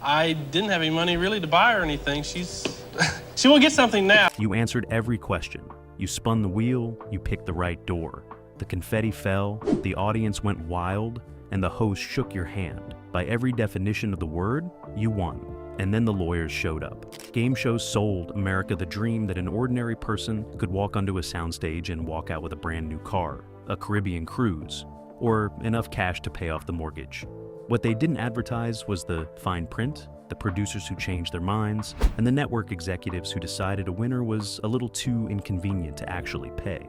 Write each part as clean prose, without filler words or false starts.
I didn't have any money really to buy her anything. She will get something now. You answered every question. You spun the wheel, you picked the right door. The confetti fell, the audience went wild, and the host shook your hand. By every definition of the word, you won. And then the lawyers showed up. Game shows sold America the dream that an ordinary person could walk onto a soundstage and walk out with a brand new car, a Caribbean cruise, or enough cash to pay off the mortgage. What they didn't advertise was the fine print, the producers who changed their minds, and the network executives who decided a winner was a little too inconvenient to actually pay.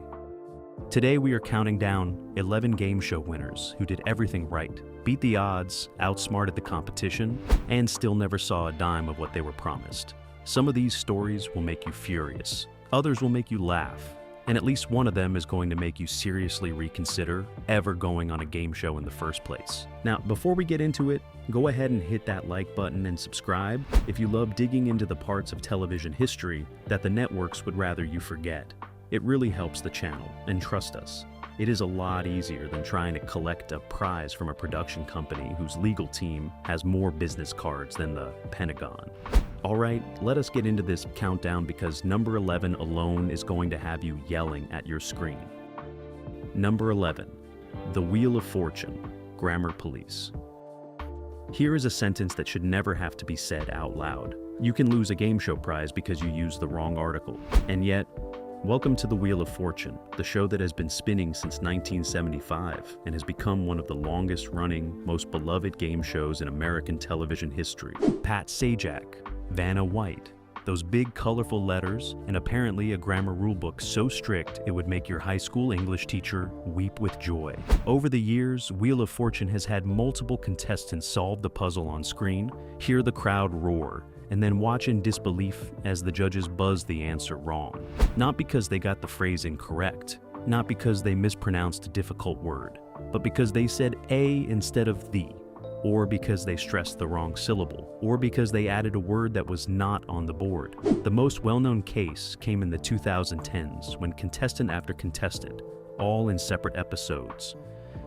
Today we are counting down 11 game show winners who did everything right, beat the odds, outsmarted the competition, and still never saw a dime of what they were promised. Some of these stories will make you furious, others will make you laugh, and at least one of them is going to make you seriously reconsider ever going on a game show in the first place. Now, before we get into it, go ahead and hit that like button and subscribe if you love digging into the parts of television history that the networks would rather you forget. It really helps the channel, and trust us, it is a lot easier than trying to collect a prize from a production company whose legal team has more business cards than the Pentagon. Alright, let us get into this countdown because number 11 alone is going to have you yelling at your screen. Number 11, The Wheel of Fortune, Grammar Police. Here is a sentence that should never have to be said out loud. You can lose a game show prize because you used the wrong article, and yet, welcome to The Wheel of Fortune, the show that has been spinning since 1975 and has become one of the longest-running, most beloved game shows in American television history. Pat Sajak, Vanna White, those big colorful letters, and apparently a grammar rulebook so strict it would make your high school English teacher weep with joy. Over the years, Wheel of Fortune has had multiple contestants solve the puzzle on screen, hear the crowd roar, and then watch in disbelief as the judges buzz the answer wrong. Not because they got the phrase incorrect, not because they mispronounced a difficult word, but because they said a instead of the, or because they stressed the wrong syllable, or because they added a word that was not on the board. The most well-known case came in the 2010s when contestant after contestant, all in separate episodes,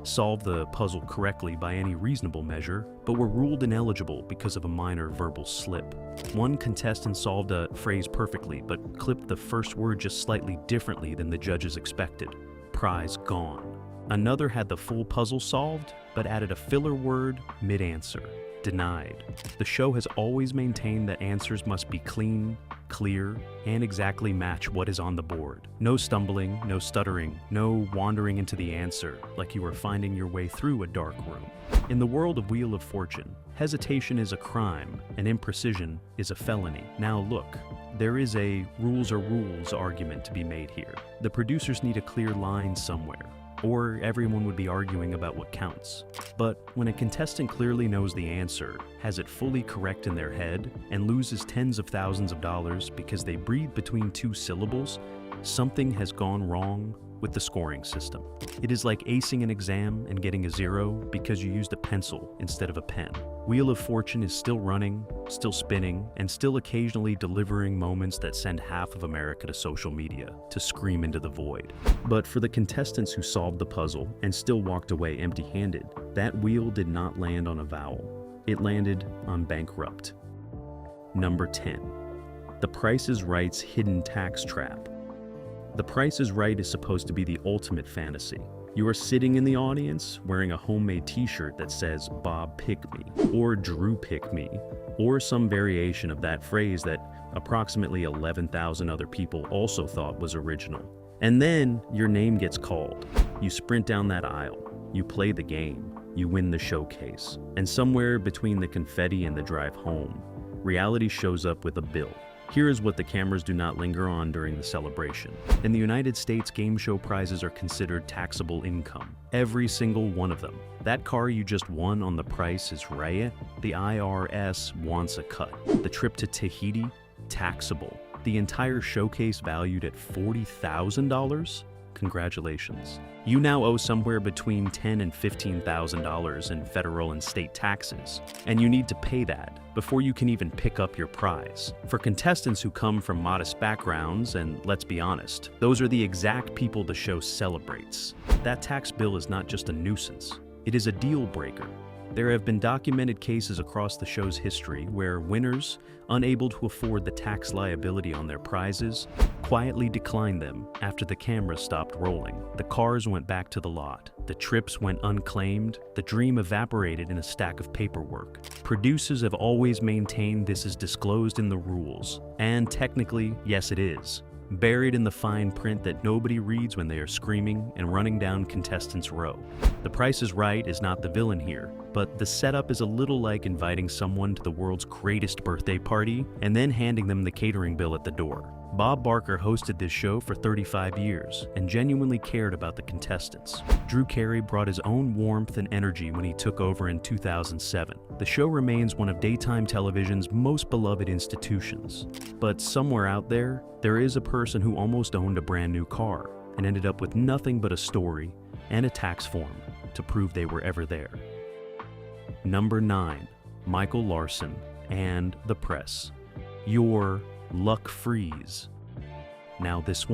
solved the puzzle correctly by any reasonable measure, but were ruled ineligible because of a minor verbal slip. One contestant solved a phrase perfectly, but clipped the first word just slightly differently than the judges expected. Prize gone. Another had the full puzzle solved, but added a filler word mid-answer. Denied. The show has always maintained that answers must be clean, clear, and exactly match what is on the board. No stumbling, no stuttering, no wandering into the answer like you are finding your way through a dark room. In the world of Wheel of Fortune, hesitation is a crime and imprecision is a felony. Now look, there is a rules are rules argument to be made here. The producers need a clear line somewhere, or everyone would be arguing about what counts. But when a contestant clearly knows the answer, has it fully correct in their head, and loses tens of thousands of dollars because they breathe between two syllables, something has gone wrong with the scoring system. It is like acing an exam and getting a 0 because you used a pencil instead of a pen. Wheel of Fortune is still running, still spinning, and still occasionally delivering moments that send half of America to social media to scream into the void. But for the contestants who solved the puzzle and still walked away empty-handed, that wheel did not land on a vowel. It landed on bankrupt. Number 10. The Price is Right's hidden tax trap. The Price is Right is supposed to be the ultimate fantasy. You are sitting in the audience wearing a homemade t-shirt that says Bob pick me, or Drew pick me, or some variation of that phrase that approximately 11,000 other people also thought was original. And then your name gets called. You sprint down that aisle. You play the game. You win the showcase. And somewhere between the confetti and the drive home, reality shows up with a bill. Here is what the cameras do not linger on during the celebration. In the United States, game show prizes are considered taxable income. Every single one of them. That car you just won on The Price is Right, the IRS wants a cut. The trip to Tahiti, taxable. The entire showcase valued at $40,000? Congratulations. You now owe somewhere between $10,000 and $15,000 in federal and state taxes, and you need to pay that before you can even pick up your prize. For contestants who come from modest backgrounds, and let's be honest, those are the exact people the show celebrates. That tax bill is not just a nuisance, it is a deal breaker. There have been documented cases across the show's history where winners, unable to afford the tax liability on their prizes, quietly declined them after the cameras stopped rolling. The cars went back to the lot, the trips went unclaimed, the dream evaporated in a stack of paperwork. Producers have always maintained this is disclosed in the rules, and technically, yes it is. Buried in the fine print that nobody reads when they are screaming and running down Contestants Row. The Price is Right is not the villain here, but the setup is a little like inviting someone to the world's greatest birthday party and then handing them the catering bill at the door. Bob Barker hosted this show for 35 years and genuinely cared about the contestants. Drew Carey brought his own warmth and energy when he took over in 2007. The show remains one of daytime television's most beloved institutions. But somewhere out there, there is a person who almost owned a brand new car and ended up with nothing but a story and a tax form to prove they were ever there. Number 9. Michael Larson and the Press. Your luck freeze. Now this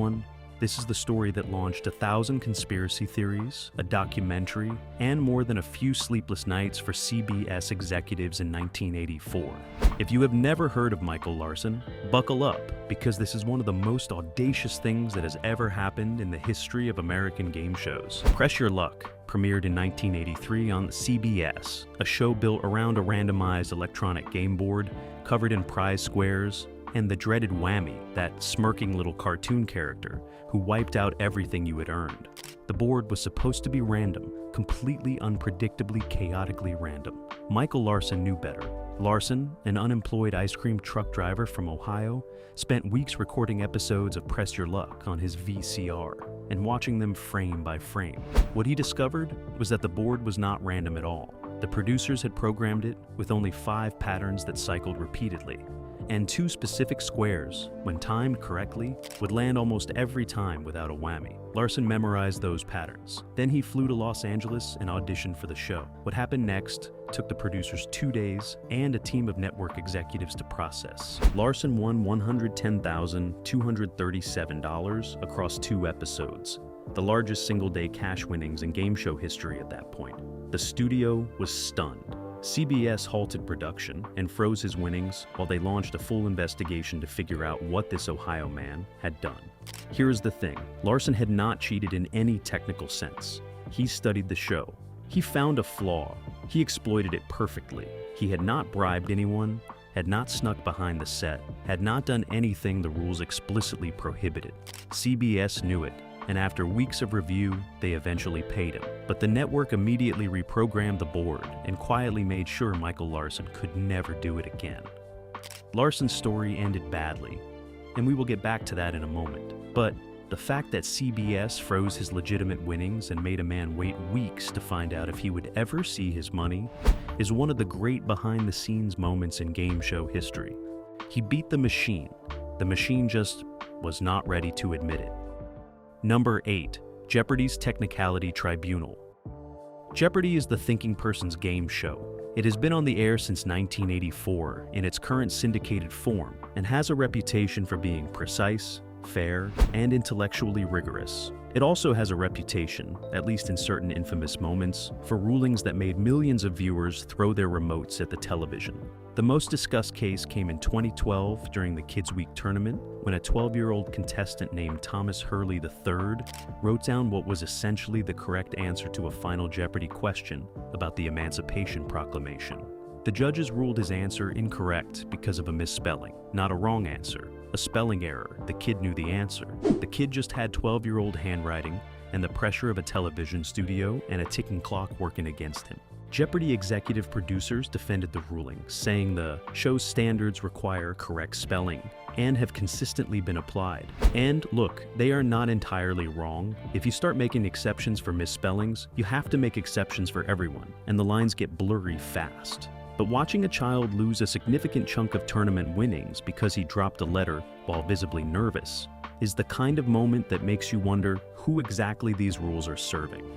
is the story that launched 1,000 conspiracy theories, a documentary, and more than a few sleepless nights for CBS executives in 1984. If you have never heard of Michael Larson, buckle up, because this is one of the most audacious things that has ever happened in the history of American game shows. Press Your Luck premiered in 1983 on CBS, a show built around a randomized electronic game board covered in prize squares, and the dreaded Whammy, that smirking little cartoon character who wiped out everything you had earned. The board was supposed to be random, completely unpredictably, chaotically random. Michael Larson knew better. Larson, an unemployed ice cream truck driver from Ohio, spent weeks recording episodes of Press Your Luck on his VCR and watching them frame by frame. What he discovered was that the board was not random at all. The producers had programmed it with only 5 patterns that cycled repeatedly, and 2 specific squares, when timed correctly, would land almost every time without a whammy. Larson memorized those patterns. Then he flew to Los Angeles and auditioned for the show. What happened next took the producers 2 days and a team of network executives to process. Larson won $110,237 across 2 episodes, the largest single-day cash winnings in game show history at that point. The studio was stunned. CBS halted production and froze his winnings while they launched a full investigation to figure out what this Ohio man had done. Here's the thing, Larson had not cheated in any technical sense. He studied the show. He found a flaw. He exploited it perfectly. He had not bribed anyone, had not snuck behind the set, had not done anything the rules explicitly prohibited. CBS knew it, and after weeks of review, they eventually paid him. But the network immediately reprogrammed the board and quietly made sure Michael Larson could never do it again. Larson's story ended badly, and we will get back to that in a moment. But the fact that CBS froze his legitimate winnings and made a man wait weeks to find out if he would ever see his money is one of the great behind-the-scenes moments in game show history. He beat the machine. The machine just was not ready to admit it. Number 8. Jeopardy's Technicality Tribunal. Jeopardy is the thinking person's game show. It has been on the air since 1984 in its current syndicated form and has a reputation for being precise, fair, and intellectually rigorous. It also has a reputation, at least in certain infamous moments, for rulings that made millions of viewers throw their remotes at the television. The most discussed case came in 2012 during the Kids Week tournament, when a 12-year-old contestant named Thomas Hurley III wrote down what was essentially the correct answer to a final Jeopardy question about the Emancipation Proclamation. The judges ruled his answer incorrect because of a misspelling, not a wrong answer, a spelling error. The kid knew the answer. The kid just had 12-year-old handwriting and the pressure of a television studio and a ticking clock working against him. Jeopardy executive producers defended the ruling, saying the show's standards require correct spelling and have consistently been applied. And look, they are not entirely wrong. If you start making exceptions for misspellings, you have to make exceptions for everyone, and the lines get blurry fast. But watching a child lose a significant chunk of tournament winnings because he dropped a letter while visibly nervous is the kind of moment that makes you wonder who exactly these rules are serving.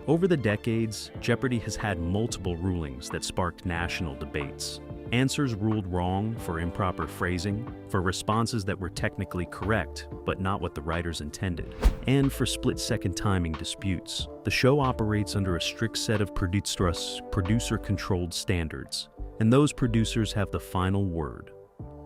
Over the decades, Jeopardy has had multiple rulings that sparked national debates. Answers ruled wrong for improper phrasing, for responses that were technically correct but not what the writers intended, and for split-second timing disputes. The show operates under a strict set of producer-controlled standards, and those producers have the final word.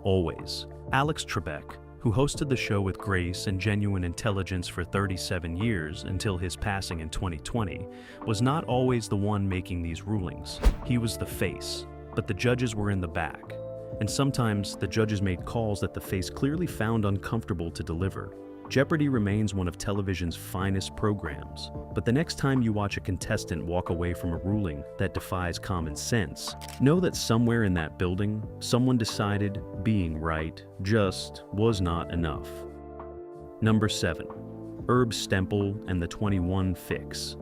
Always. Alex Trebek, who hosted the show with grace and genuine intelligence for 37 years until his passing in 2020, was not always the one making these rulings. He was the face, but the judges were in the back, and sometimes the judges made calls that the face clearly found uncomfortable to deliver. Jeopardy remains one of television's finest programs, but the next time you watch a contestant walk away from a ruling that defies common sense, know that somewhere in that building, someone decided being right just was not enough. Number 7. Herb Stempel and the 21 Fix.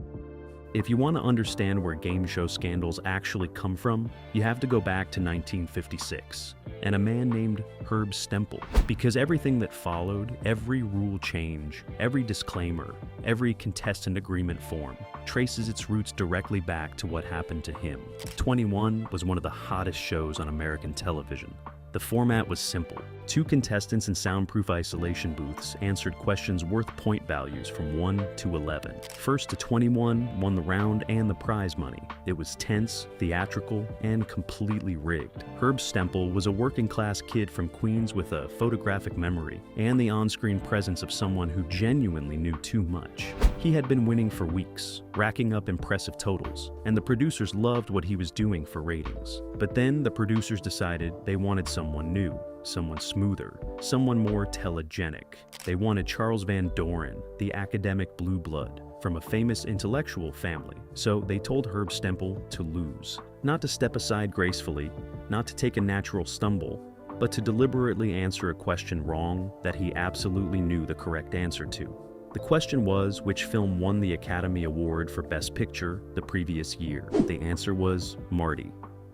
If you want to understand where game show scandals actually come from, you have to go back to 1956 and a man named Herb Stempel, because everything that followed, every rule change, every disclaimer, every contestant agreement form, traces its roots directly back to what happened to him. 21 was one of the hottest shows on American television. The format was simple. 2 contestants in soundproof isolation booths answered questions worth point values from 1 to 11. First to 21 won the round and the prize money. It was tense, theatrical, and completely rigged. Herb Stempel was a working-class kid from Queens with a photographic memory and the on-screen presence of someone who genuinely knew too much. He had been winning for weeks, racking up impressive totals, and the producers loved what he was doing for ratings. But then the producers decided they wanted someone new, someone smoother, someone more telegenic. They wanted Charles Van Doren, the academic blue blood, from a famous intellectual family. So they told Herb Stempel to lose. Not to step aside gracefully, not to take a natural stumble, but to deliberately answer a question wrong that he absolutely knew the correct answer to. The question was, which film won the Academy Award for Best Picture the previous year? The answer was Marty.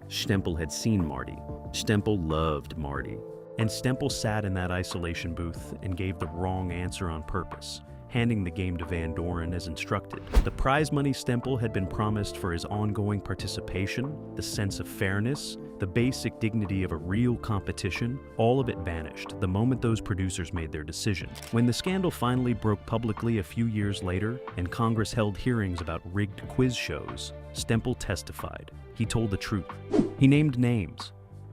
Stempel had seen Marty. Stempel loved Marty. And Stempel sat in that isolation booth and gave the wrong answer on purpose, handing the game to Van Doren as instructed. The prize money Stempel had been promised for his ongoing participation, the sense of fairness, the basic dignity of a real competition, all of it vanished the moment those producers made their decision. When the scandal finally broke publicly a few years later and Congress held hearings about rigged quiz shows, Stempel testified. He told the truth. He named names,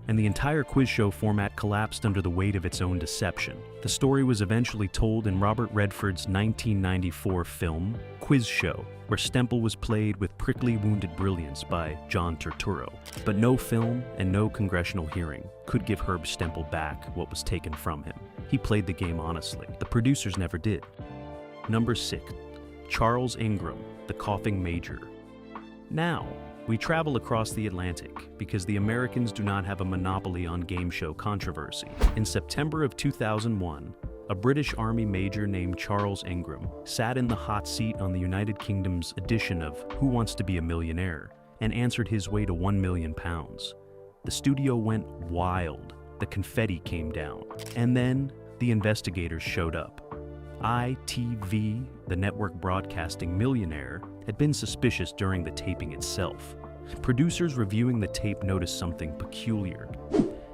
and the entire quiz show format collapsed under the weight of its own deception. The story was eventually told in Robert Redford's 1994 film, Quiz Show, where Stempel was played with prickly wounded brilliance by John Turturro. But no film and no congressional hearing could give Herb Stempel back what was taken from him. He played the game honestly. The producers never did. Number 6. Charles Ingram, the coughing major. Now, we travel across the Atlantic because the Americans do not have a monopoly on game show controversy. In September of 2001, a British Army major named Charles Ingram sat in the hot seat on the United Kingdom's edition of Who Wants to Be a Millionaire and answered his way to £1 million. The studio went wild. The confetti came down. And then the investigators showed up. ITV, the network broadcasting Millionaire, had been suspicious during the taping itself. Producers reviewing the tape noticed something peculiar.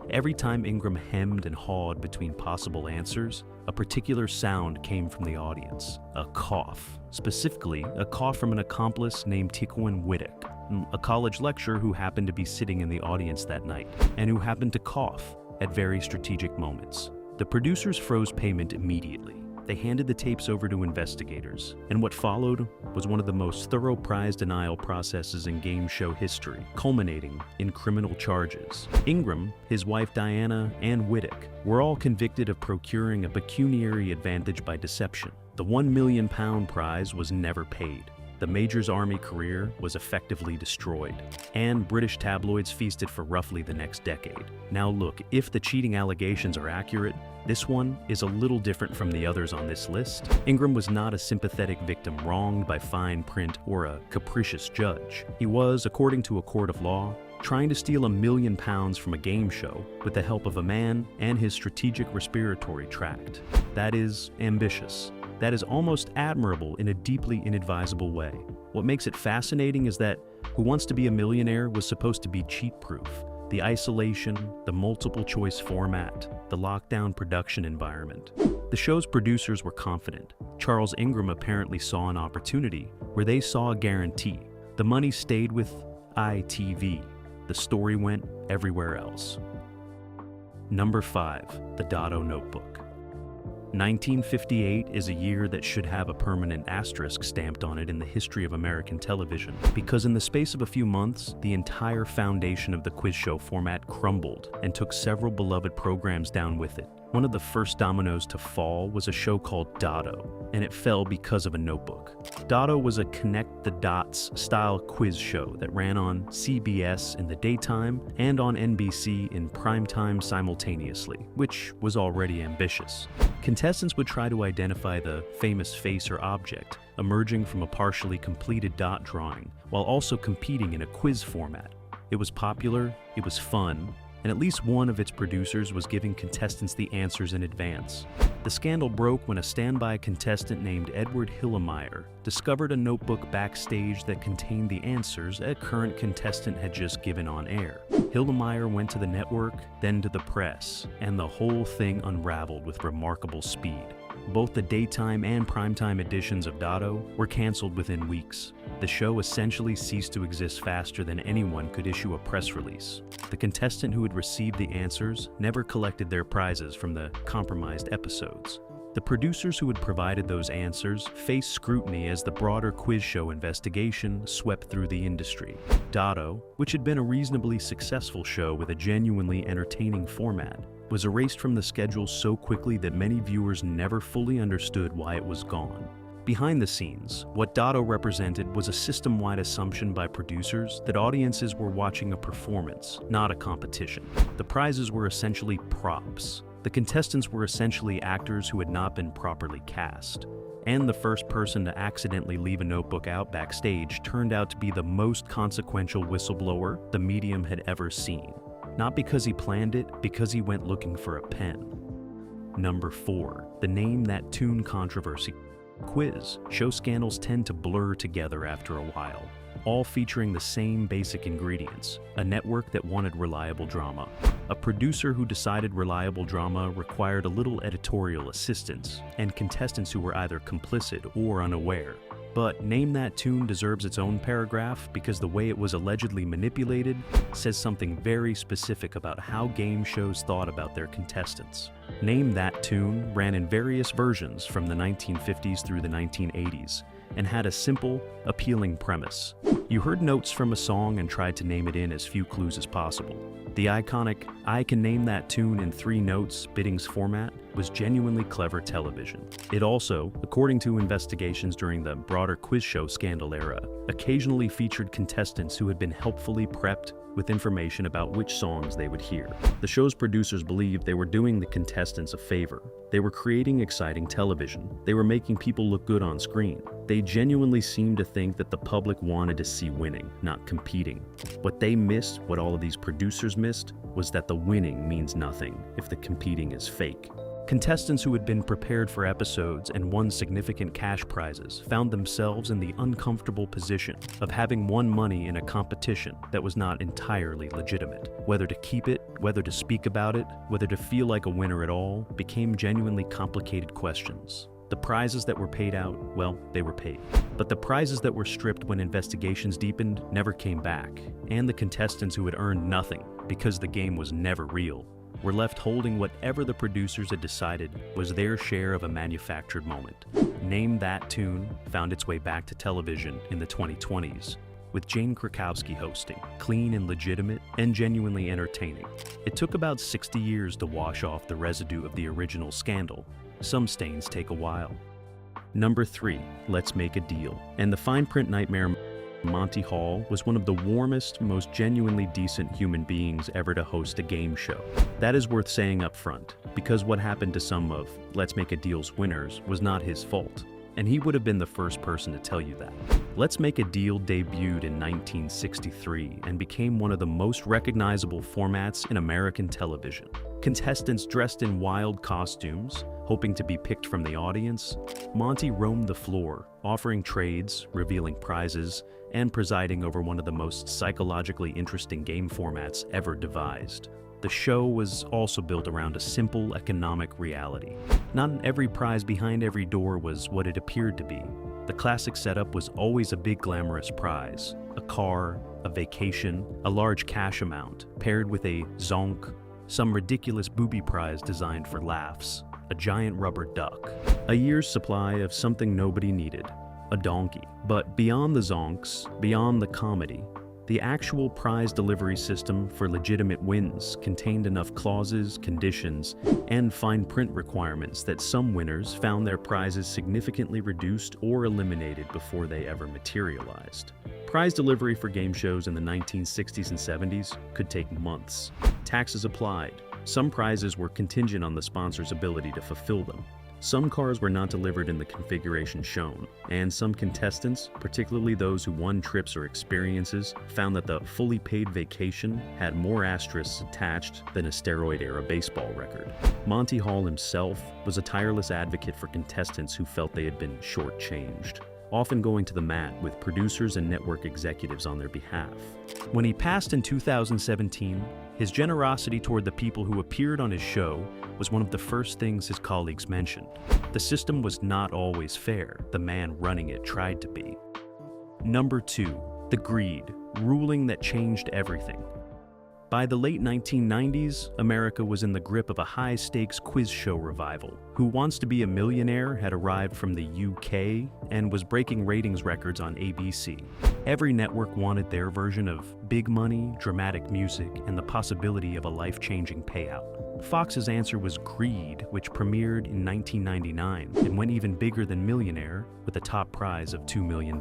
Every time Ingram hemmed and hawed between possible answers, a particular sound came from the audience. A cough. Specifically, a cough from an accomplice named Tiquan Whittock, a college lecturer who happened to be sitting in the audience that night, and who happened to cough at very strategic moments. The producers froze payment immediately. They handed the tapes over to investigators, and what followed was one of the most thorough prize denial processes in game show history, culminating in criminal charges. Ingram, his wife Diana, and Whittock were all convicted of procuring a pecuniary advantage by deception. The £1 million prize was never paid. The major's army career was effectively destroyed, and British tabloids feasted for roughly the next decade. Now look, if the cheating allegations are accurate, this one is a little different from the others on this list. Ingram was not a sympathetic victim wronged by fine print or a capricious judge. He was, according to a court of law, trying to steal £1 million from a game show with the help of a man and his strategic respiratory tract. That is ambitious. That is almost admirable in a deeply inadvisable way. What makes it fascinating is that Who Wants to Be a Millionaire was supposed to be cheat-proof. The isolation, the multiple choice format, the lockdown production environment. The show's producers were confident. Charles Ingram apparently saw an opportunity where they saw a guarantee. The money stayed with ITV. The story went everywhere else. Number 5, the Dotto Notebook. 1958 is a year that should have a permanent asterisk stamped on it in the history of American television, because in the space of a few months, the entire foundation of the quiz show format crumbled and took several beloved programs down with it. One of the first dominoes to fall was a show called Dotto, and it fell because of a notebook. Dotto was a connect the dots style quiz show that ran on CBS in the daytime and on NBC in primetime simultaneously, which was already ambitious. Contestants would try to identify the famous face or object emerging from a partially completed dot drawing, while also competing in a quiz format. It was popular, it was fun, and at least one of its producers was giving contestants the answers in advance. The scandal broke when a standby contestant named Edward Hillemeyer discovered a notebook backstage that contained the answers a current contestant had just given on air. Hillemeyer went to the network, then to the press, and the whole thing unraveled with remarkable speed. Both the daytime and primetime editions of Dotto were canceled within weeks. The show essentially ceased to exist faster than anyone could issue a press release. The contestant who had received the answers never collected their prizes from the compromised episodes. The producers who had provided those answers faced scrutiny as the broader quiz show investigation swept through the industry. Dotto, which had been a reasonably successful show with a genuinely entertaining format, was erased from the schedule so quickly that many viewers never fully understood why it was gone. Behind the scenes, what Dotto represented was a system-wide assumption by producers that audiences were watching a performance, not a competition. The prizes were essentially props. The contestants were essentially actors who had not been properly cast. And the first person to accidentally leave a notebook out backstage turned out to be the most consequential whistleblower the medium had ever seen. Not because he planned it, because he went looking for a pen. Number 4, the Name That Tune controversy quiz. Show scandals tend to blur together after a while, all featuring the same basic ingredients: a network that wanted reliable drama, a producer who decided reliable drama required a little editorial assistance, and contestants who were either complicit or unaware. But Name That Tune deserves its own paragraph because the way it was allegedly manipulated says something very specific about how game shows thought about their contestants. Name That Tune ran in various versions from the 1950s through the 1980s and had a simple, appealing premise. You heard notes from a song and tried to name it in as few clues as possible. The iconic "I can name that tune in 3 notes" biddings format was genuinely clever television. It also, according to investigations during the broader quiz show scandal era, occasionally featured contestants who had been helpfully prepped with information about which songs they would hear. The show's producers believed they were doing the contestants a favor. They were creating exciting television. They were making people look good on screen. They genuinely seemed to think that the public wanted to see winning, not competing. What they missed, what all of these producers missed, was that the winning means nothing if the competing is fake. Contestants who had been prepared for episodes and won significant cash prizes found themselves in the uncomfortable position of having won money in a competition that was not entirely legitimate. Whether to keep it, whether to speak about it, whether to feel like a winner at all, became genuinely complicated questions. The prizes that were paid out, well, they were paid. But the prizes that were stripped when investigations deepened never came back, and the contestants who had earned nothing because the game was never real were left holding whatever the producers had decided was their share of a manufactured moment. Name That Tune found its way back to television in the 2020s, with Jane Krakowski hosting, clean and legitimate and genuinely entertaining. It took about 60 years to wash off the residue of the original scandal. Some stains take a while. Number 3, Let's Make a Deal. And the fine print nightmare Monty Hall was one of the warmest, most genuinely decent human beings ever to host a game show. That is worth saying up front, because what happened to some of Let's Make a Deal's winners was not his fault, and he would have been the first person to tell you that. Let's Make a Deal debuted in 1963 and became one of the most recognizable formats in American television. Contestants dressed in wild costumes, hoping to be picked from the audience, Monty roamed the floor, offering trades, revealing prizes, and presiding over one of the most psychologically interesting game formats ever devised. The show was also built around a simple economic reality. Not every prize behind every door was what it appeared to be. The classic setup was always a big glamorous prize, a car, a vacation, a large cash amount, paired with a zonk, some ridiculous booby prize designed for laughs, a giant rubber duck, a year's supply of something nobody needed, a donkey. But beyond the zonks, beyond the comedy, the actual prize delivery system for legitimate wins contained enough clauses, conditions, and fine print requirements that some winners found their prizes significantly reduced or eliminated before they ever materialized. Prize delivery for game shows in the 1960s and 70s could take months. Taxes applied. Some prizes were contingent on the sponsor's ability to fulfill them. Some cars were not delivered in the configuration shown, and some contestants, particularly those who won trips or experiences, found that the fully paid vacation had more asterisks attached than a steroid-era baseball record. Monty Hall himself was a tireless advocate for contestants who felt they had been shortchanged, often going to the mat with producers and network executives on their behalf. When he passed in 2017, his generosity toward the people who appeared on his show was one of the first things his colleagues mentioned. The system was not always fair. The man running it tried to be. Number 2, the greed, ruling that changed everything. By the late 1990s, America was in the grip of a high-stakes quiz show revival. Who Wants to Be a Millionaire had arrived from the UK and was breaking ratings records on ABC. Every network wanted their version of big money, dramatic music, and the possibility of a life-changing payout. Fox's answer was Greed, which premiered in 1999 and went even bigger than Millionaire with a top prize of $2 million.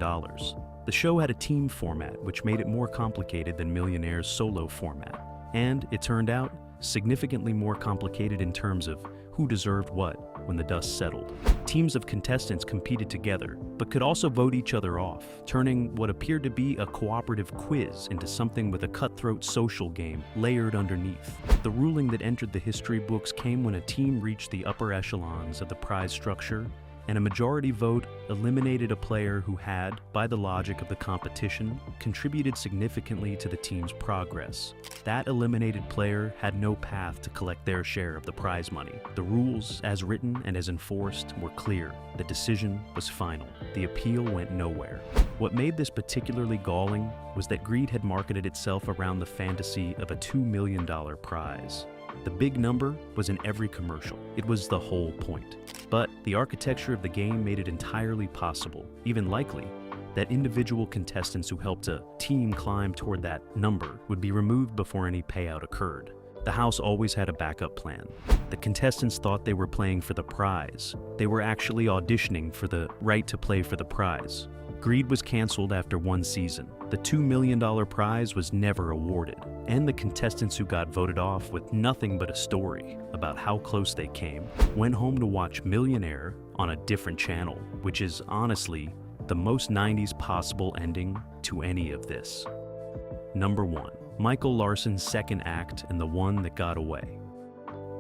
The show had a team format, which made it more complicated than Millionaire's solo format. And, it turned out, significantly more complicated in terms of who deserved what when the dust settled. Teams of contestants competed together, but could also vote each other off, turning what appeared to be a cooperative quiz into something with a cutthroat social game layered underneath. The ruling that entered the history books came when a team reached the upper echelons of the prize structure, and a majority vote eliminated a player who had, by the logic of the competition, contributed significantly to the team's progress. That eliminated player had no path to collect their share of the prize money. The rules, as written and as enforced, were clear. The decision was final. The appeal went nowhere. What made this particularly galling was that Greed had marketed itself around the fantasy of a $2 million prize. The big number was in every commercial. It was the whole point. But the architecture of the game made it entirely possible, even likely, that individual contestants who helped a team climb toward that number would be removed before any payout occurred. The house always had a backup plan. The contestants thought they were playing for the prize. They were actually auditioning for the right to play for the prize. Greed was canceled after one season. The $2 million prize was never awarded, and the contestants who got voted off with nothing but a story about how close they came went home to watch Millionaire on a different channel, which is honestly the most 90s possible ending to any of this. Number 1. Michael Larson's second act and the one that got away.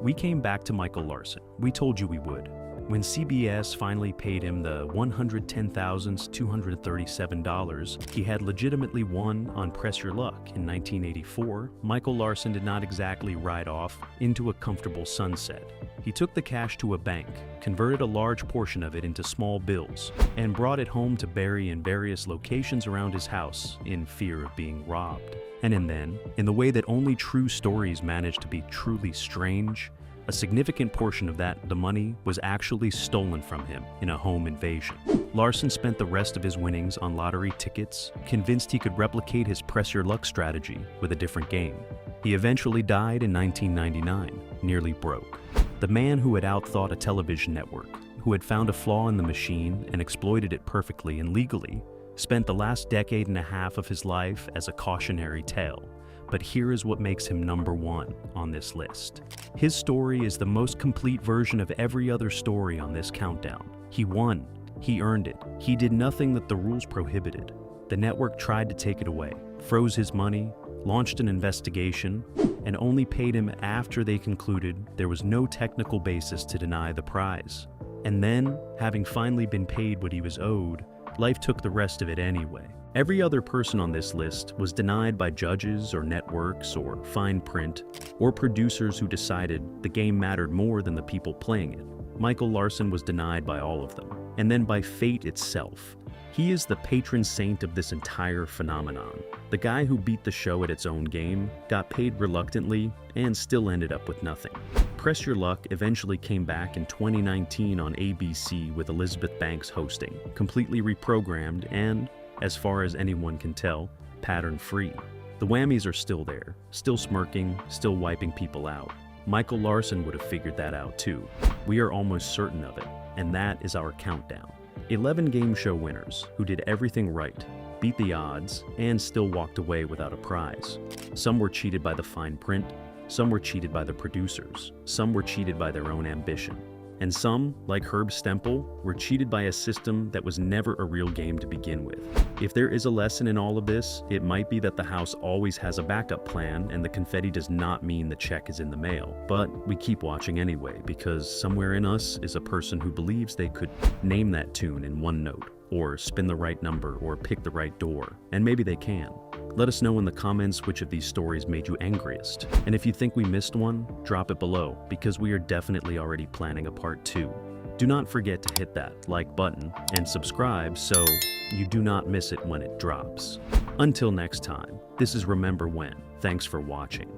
We came back to Michael Larson. We told you we would. When CBS finally paid him the $110,237 he had legitimately won on Press Your Luck in 1984, Michael Larson did not exactly ride off into a comfortable sunset. He took the cash to a bank, converted a large portion of it into small bills, and brought it home to bury in various locations around his house in fear of being robbed. And then, in the way that only true stories manage to be truly strange, a significant portion of the money was actually stolen from him in a home invasion. Larson spent the rest of his winnings on lottery tickets, convinced he could replicate his Press Your Luck strategy with a different game. He eventually died in 1999, nearly broke. The man who had outthought a television network, who had found a flaw in the machine and exploited it perfectly and legally, spent the last decade and a half of his life as a cautionary tale. But here is what makes him number 1 on this list. His story is the most complete version of every other story on this countdown. He won. He earned it. He did nothing that the rules prohibited. The network tried to take it away, froze his money, launched an investigation, and only paid him after they concluded there was no technical basis to deny the prize. And then, having finally been paid what he was owed, life took the rest of it anyway. Every other person on this list was denied by judges or networks or fine print or producers who decided the game mattered more than the people playing it. Michael Larson was denied by all of them, and then by fate itself. He is the patron saint of this entire phenomenon. The guy who beat the show at its own game, got paid reluctantly, and still ended up with nothing. Press Your Luck eventually came back in 2019 on ABC with Elizabeth Banks hosting, completely reprogrammed and, as far as anyone can tell, pattern-free. The whammies are still there, still smirking, still wiping people out. Michael Larson would have figured that out too. We are almost certain of it, and that is our countdown. 11 game show winners who did everything right, beat the odds, and still walked away without a prize. Some were cheated by the fine print, some were cheated by the producers, some were cheated by their own ambition. And some, like Herb Stempel, were cheated by a system that was never a real game to begin with. If there is a lesson in all of this, it might be that the house always has a backup plan and the confetti does not mean the check is in the mail. But we keep watching anyway, because somewhere in us is a person who believes they could name that tune in one note, or spin the right number, or pick the right door. And maybe they can. Let us know in the comments which of these stories made you angriest. And if you think we missed one, drop it below, because we are definitely already planning a part 2. Do not forget to hit that like button and subscribe so you do not miss it when it drops. Until next time, this is Remember When. Thanks for watching.